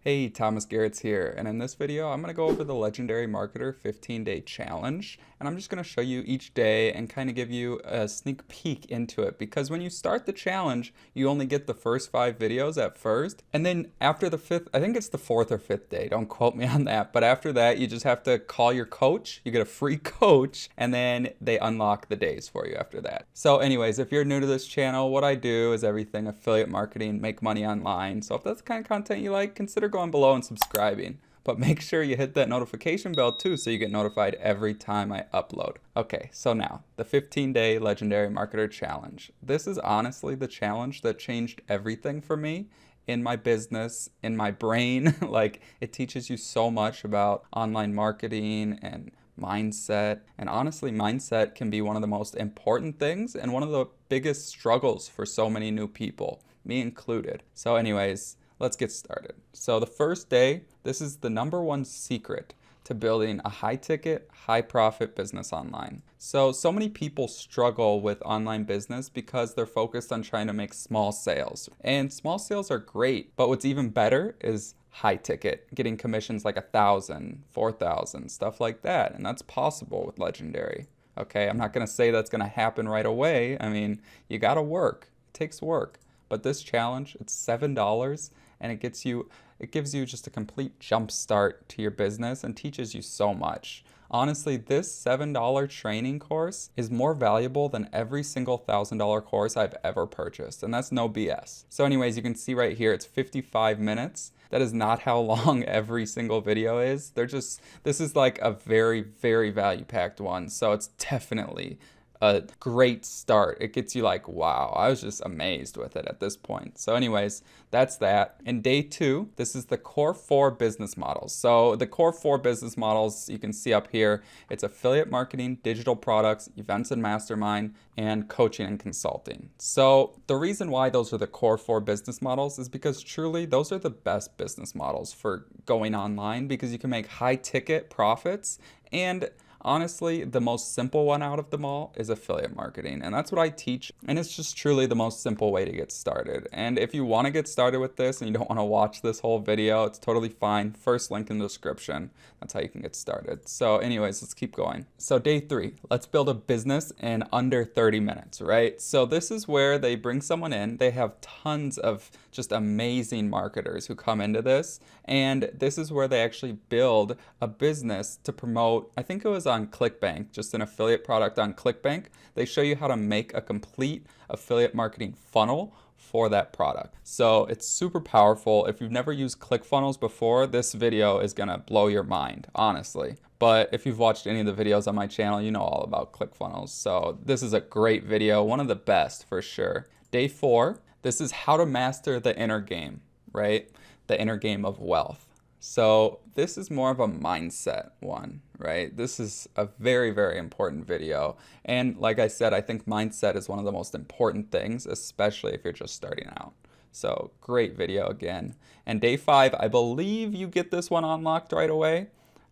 Hey, Thomas Garetz here, and in this video I'm going to go over the Legendary Marketer 15-day challenge, and I'm just going to show you each day and kind of give you a sneak peek into it, because when you start the challenge, you only get the first 5 videos at first, and then after the 5th, I think it's the 4th or 5th day, don't quote me on that, but after that you just have to call your coach, you get a free coach, and then they unlock the days for you after that. So anyways, if you're new to this channel, what I do is everything affiliate marketing, make money online, so if that's the kind of content you like, consider going below and subscribing, but make sure you hit that notification bell too so you get notified every time I upload. Okay, so now the 15-day Legendary Marketer Challenge. This is honestly the challenge that changed everything for me in my business, in my brain. Like, it teaches you so much about online marketing and mindset, and honestly, mindset can be one of the most important things and one of the biggest struggles for so many new people, me included. So anyways, let's get started. So the first day, this is the #1 secret to building a high-ticket, high-profit business online. So many people struggle with online business because they're focused on trying to make small sales. And small sales are great, but what's even better is high-ticket, getting commissions like 1,000, 4,000, stuff like that. And that's possible with Legendary. Okay, I'm not gonna say that's gonna happen right away. I mean, you gotta work, it takes work. But this challenge, it's $7, and it gives you just a complete jump start to your business and teaches you so much. Honestly, this $7 training course is more valuable than every single $1,000 course I've ever purchased, and that's no BS. So anyways, you can see right here, it's 55 minutes. That is not how long every single video is. This is like a very, very value-packed one, so it's definitely a great start. It gets you like, wow, I was just amazed with it at this point. So anyways, that's that. In day 2, this is the core 4 business models. So the core 4 business models, you can see up here, it's affiliate marketing, digital products, events and mastermind, and coaching and consulting. So the reason why those are the core 4 business models is because truly those are the best business models for going online, because you can make high ticket profits. And honestly, the most simple one out of them all is affiliate marketing, and that's what I teach, and it's just truly the most simple way to get started. And if you want to get started with this and you don't want to watch this whole video, it's totally fine. First link in the description. That's how you can get started. So anyways, let's keep going. So day 3, let's build a business in under 30 minutes, right? So this is where they bring someone in. They have tons of just amazing marketers who come into this, and this is where they actually build a business to promote. I think it was on ClickBank, just an affiliate product on ClickBank. They show you how to make a complete affiliate marketing funnel for that product. So it's super powerful. If you've never used ClickFunnels before, this video is gonna blow your mind, honestly. But if you've watched any of the videos on my channel, you know all about ClickFunnels. So this is a great video, one of the best for sure. Day 4, this is how to master the inner game, right? The inner game of wealth. So this is more of a mindset one, right? This is a very, very important video. And like I said, I think mindset is one of the most important things, especially if you're just starting out. So great video again. And day 5, I believe you get this one unlocked right away.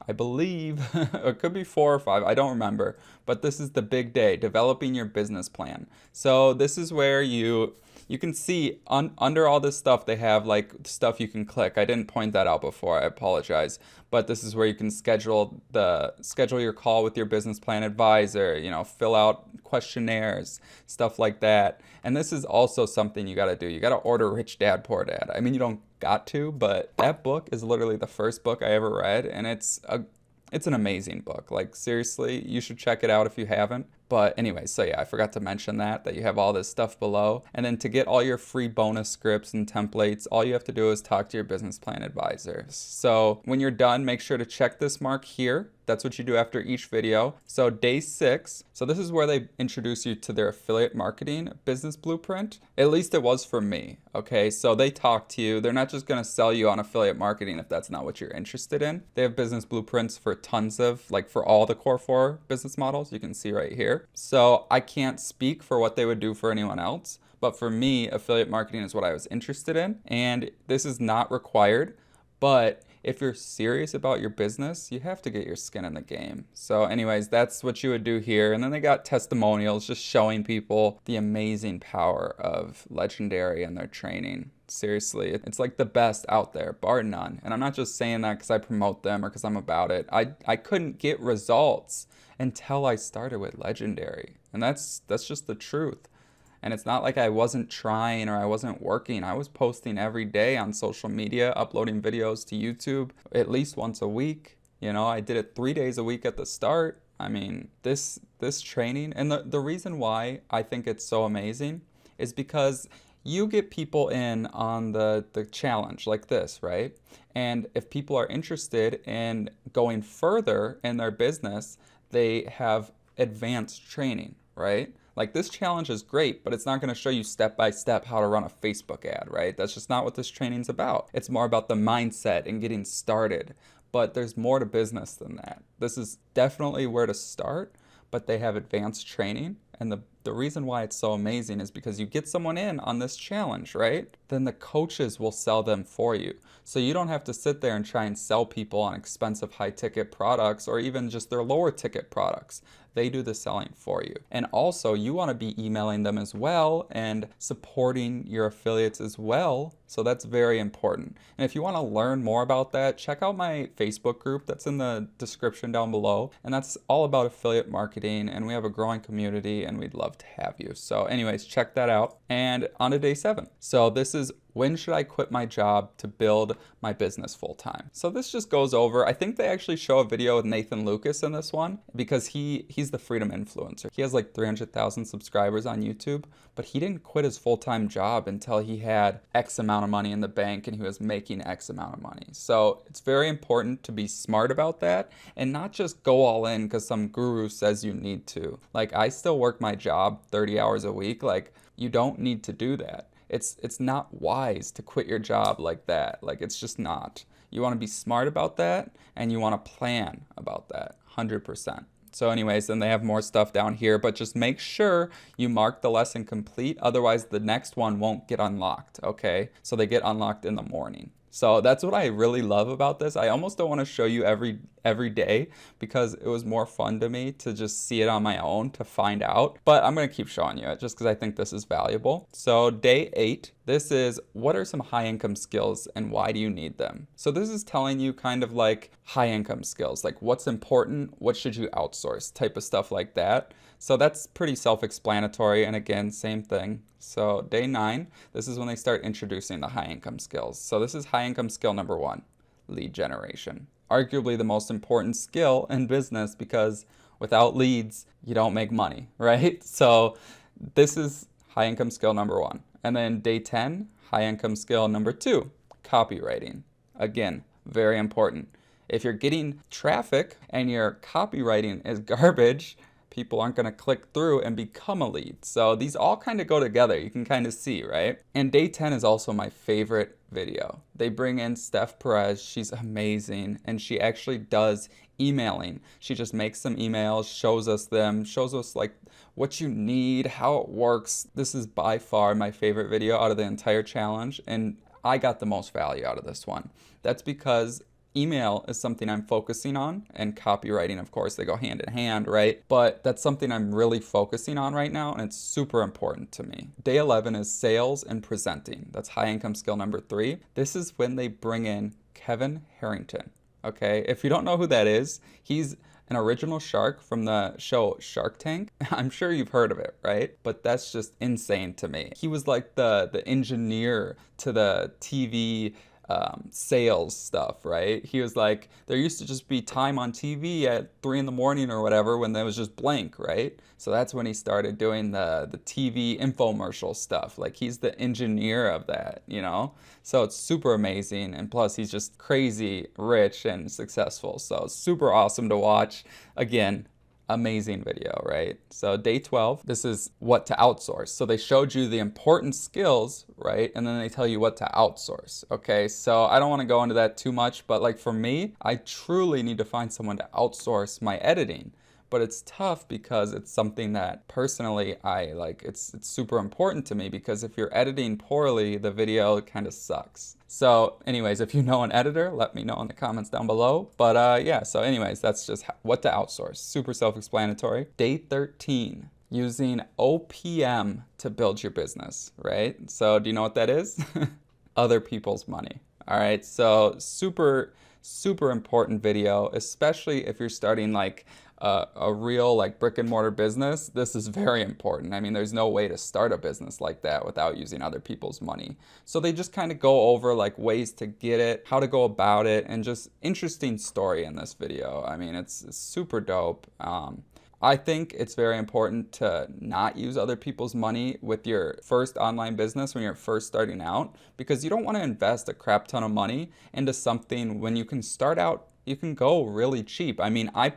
I believe, it could be 4 or 5, I don't remember. But this is the big day, developing your business plan. So this is where you can see under all this stuff, they have like stuff you can click. I didn't point that out before, I apologize. But this is where you can schedule your call with your business plan advisor, fill out questionnaires, stuff like that. And this is also something you gotta do. You gotta order Rich Dad, Poor Dad. I mean, you don't got to, but that book is literally the first book I ever read, and it's an amazing book. Like, seriously, you should check it out if you haven't. But anyway, so yeah, I forgot to mention that you have all this stuff below. And then to get all your free bonus scripts and templates, all you have to do is talk to your business plan advisor. So when you're done, make sure to check this mark here. That's what you do after each video. So day 6, so this is where they introduce you to their affiliate marketing business blueprint. At least it was for me, okay? So they talk to you. They're not just gonna sell you on affiliate marketing if that's not what you're interested in. They have business blueprints for tons of, like for all the core 4 business models, you can see right here. So I can't speak for what they would do for anyone else, but for me, affiliate marketing is what I was interested in, and this is not required. But if you're serious about your business, you have to get your skin in the game. So anyways, that's what you would do here. And then they got testimonials just showing people the amazing power of Legendary and their training. Seriously, it's like the best out there, bar none. And I'm not just saying that because I promote them or because I'm about it. I couldn't get results until I started with Legendary. And that's just the truth. And it's not like I wasn't trying or I wasn't working. I was posting every day on social media, uploading videos to YouTube at least once a week. You know, I did it 3 days a week at the start. I mean, this training, and the reason why I think it's so amazing is because you get people in on the challenge like this, right? And if people are interested in going further in their business, they have advanced training, right? Like this challenge is great, but it's not going to show you step by step how to run a Facebook ad, right? That's just not what this training's about. It's more about the mindset and getting started. But there's more to business than that. This is definitely where to start, but they have advanced training. And the reason why it's so amazing is because you get someone in on this challenge, right? Then the coaches will sell them for you. So you don't have to sit there and try and sell people on expensive high ticket products or even just their lower ticket products. They do the selling for you. And also you want to be emailing them as well and supporting your affiliates as well. So that's very important. And if you want to learn more about that, check out my Facebook group that's in the description down below. And that's all about affiliate marketing. And we have a growing community and we'd love to have you. So anyways, check that out. And on to day 7. So this is when should I quit my job to build my business full time? So this just goes over, I think they actually show a video with Nathan Lucas in this one because he's the freedom influencer. He has like 300,000 subscribers on YouTube, but he didn't quit his full-time job until he had X amount of money in the bank and he was making X amount of money. So it's very important to be smart about that and not just go all in because some guru says you need to. Like I still work my job 30 hours a week. Like you don't need to do that. It's not wise to quit your job like that. Like it's just not. You want to be smart about that and you want to plan about that 100%. So anyways, then they have more stuff down here, but just make sure you mark the lesson complete. Otherwise the next one won't get unlocked. Okay. So they get unlocked in the morning. So that's what I really love about this. I almost don't want to show you every day because it was more fun to me to just see it on my own to find out. But I'm going to keep showing you it just because I think this is valuable. So day 8, this is what are some high income skills and why do you need them? So this is telling you kind of like high income skills, like what's important, what should you outsource, type of stuff like that. So that's pretty self-explanatory. And again, same thing. So day 9, this is when they start introducing the high income skills. So this is high income skill number 1, lead generation. Arguably the most important skill in business because without leads, you don't make money, right? So this is high income skill number 1. And then day 10, high income skill number 2, copywriting. Again, very important. If you're getting traffic and your copywriting is garbage, people aren't going to click through and become a lead. So these all kind of go together. You can kind of see, right? And day 10 is also my favorite video. They bring in Steph Perez. She's amazing. And she actually does emailing. She just makes some emails, shows us them, shows us like what you need, how it works. This is by far my favorite video out of the entire challenge. And I got the most value out of this one. That's because email is something I'm focusing on, and copywriting, of course, they go hand in hand, right? But that's something I'm really focusing on right now, and it's super important to me. Day 11 is sales and presenting. That's high income skill number 3. This is when they bring in Kevin Harrington, okay? If you don't know who that is, he's an original shark from the show Shark Tank. I'm sure you've heard of it, right? But that's just insane to me. He was like the engineer to the TV sales stuff, right? He was like, there used to just be time on TV at 3 in the morning or whatever when there was just blank, right? So that's when he started doing the TV infomercial stuff. Like he's the engineer of that, you know? So it's super amazing. And plus he's just crazy rich and successful. So it's super awesome to watch. Again, amazing video, right? So day 12, this is what to outsource. So they showed you the important skills, right? And then they tell you what to outsource, okay? So I don't want to go into that too much, but like for me, I truly need to find someone to outsource my editing. But it's tough because it's something that personally I like, it's super important to me because if you're editing poorly, the video kind of sucks. So anyways, if you know an editor, let me know in the comments down below. But yeah, so anyways, that's just what to outsource. Super self-explanatory. Day 13, using OPM to build your business, right? So do you know what that is? Other people's money. All right, so super important video, especially if you're starting like a real like brick and mortar business. This is very important. I mean, there's no way to start a business like that without using other people's money. So they just kind of go over like ways to get it, how to go about it, and just interesting story in this video. I mean, it's super dope. I think it's very important to not use other people's money with your first online business when you're first starting out, because you don't want to invest a crap ton of money into something when you can start out, you can go really cheap. I mean, I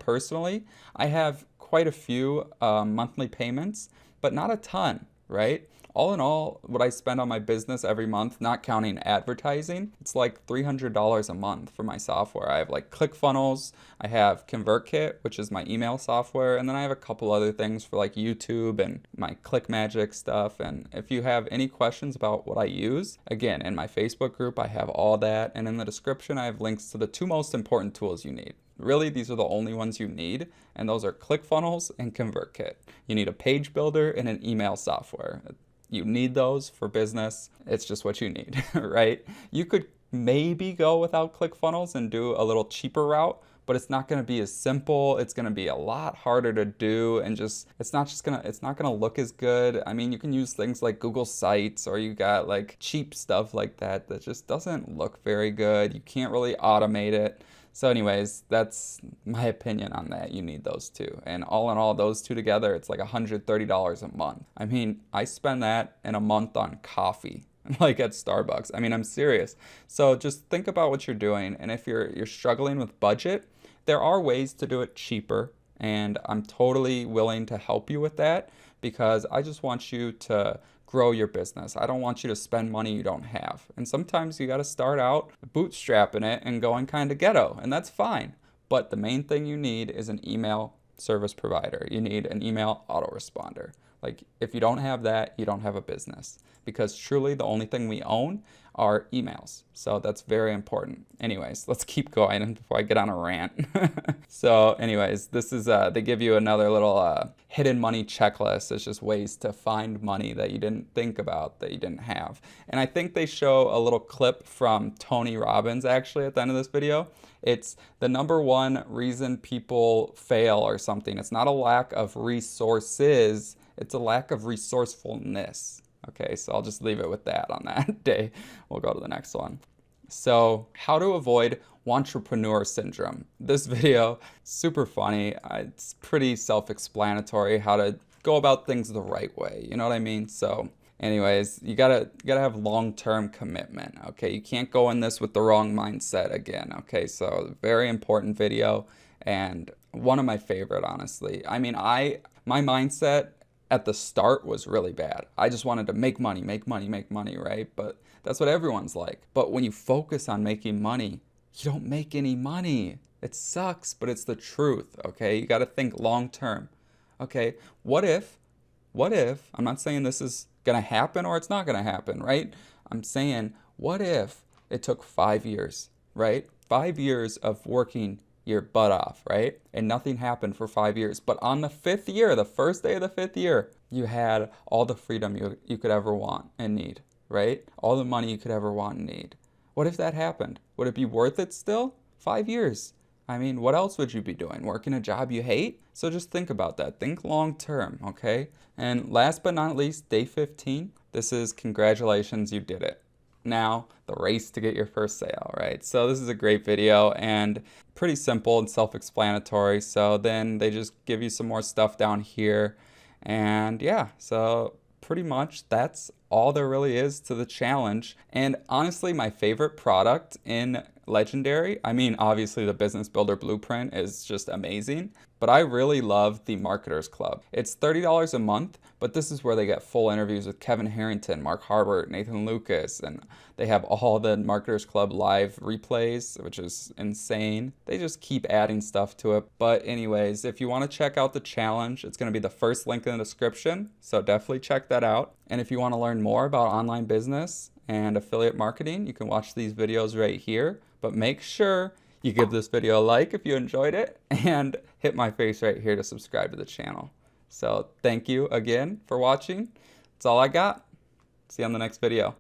have quite a few monthly payments, but not a ton, right? All in all, what I spend on my business every month, not counting advertising, it's like $300 a month for my software. I have like ClickFunnels, I have ConvertKit, which is my email software, and then I have a couple other things for like YouTube and my ClickMagick stuff. And if you have any questions about what I use, again, in my Facebook group, I have all that. And in the description, I have links to the 2 most important tools you need. Really, these are the only ones you need, and those are ClickFunnels and ConvertKit. You need a page builder and an email software. You need those for business. It's just what you need, right? You could maybe go without ClickFunnels and do a little cheaper route, but it's not going to be as simple. It's going to be a lot harder to do, and it's not going to look as good. I mean, you can use things like Google Sites, or you got like cheap stuff like that just doesn't look very good. You can't really automate it. So anyways, that's my opinion on that. You need those 2. And all in all, those 2 together, it's like $130 a month. I mean, I spend that in a month on coffee, like at Starbucks. I mean, I'm serious. So just think about what you're doing. And if you're struggling with budget, there are ways to do it cheaper. And I'm totally willing to help you with that, because I just want you to grow your business. I don't want you to spend money you don't have. And sometimes you got to start out bootstrapping it and going kind of ghetto, and that's fine. But the main thing you need is an email service provider. You need an email autoresponder. Like, if you don't have that, you don't have a business, because truly the only thing we own are emails. So that's very important. Anyways, let's keep going before I get on a rant. So anyways, this is, they give you another little hidden money checklist. It's just ways to find money that you didn't think about, that you didn't have. And I think they show a little clip from Tony Robbins actually at the end of this video. It's the #1 reason people fail or something. It's not a lack of resources, it's a lack of resourcefulness. Okay, so I'll just leave it with that on that day. We'll go to the next one. So, how to avoid entrepreneur syndrome. This video, super funny. It's pretty self-explanatory how to go about things the right way. You know what I mean? So, anyways, you gotta have long-term commitment. Okay, you can't go in this with the wrong mindset again. Okay, so very important video, and one of my favorite, honestly. I mean, my mindset at the start was really bad. I just wanted to make money, right? But that's what everyone's like. But when you focus on making money, you don't make any money. It sucks, but it's the truth, okay? You got to think long term. Okay, what if, I'm not saying this is going to happen or it's not going to happen, right? I'm saying, what if it took 5 years, right? 5 years of working your butt off, right? And nothing happened for 5 years. But on the 5th year, the first day of the 5th year, you had all the freedom you could ever want and need, right? All the money you could ever want and need. What if that happened? Would it be worth it still? 5 years. I mean, what else would you be doing? Working a job you hate? So just think about that. Think long term, okay? And last but not least, day 15. This is congratulations, you did it. Now, the race to get your first sale, right? So this is a great video and pretty simple and self-explanatory. So then they just give you some more stuff down here. And yeah, so pretty much that's all there really is to the challenge. And honestly, my favorite product in Legendary, I mean, obviously the Business Builder Blueprint is just amazing, but I really love the Marketers Club. It's $30 a month, but this is where they get full interviews with Kevin Harrington, Mark Harbert, Nathan Lucas, and they have all the Marketers Club live replays, which is insane. They just keep adding stuff to it. But anyways, if you want to check out the challenge, it's going to be the first link in the description, so definitely check that out. And if you want to learn more about online business and affiliate marketing, you can watch these videos right here. But make sure you give this video a like if you enjoyed it, and hit my face right here to subscribe to the channel. So thank you again for watching. That's all I got. See you on the next video.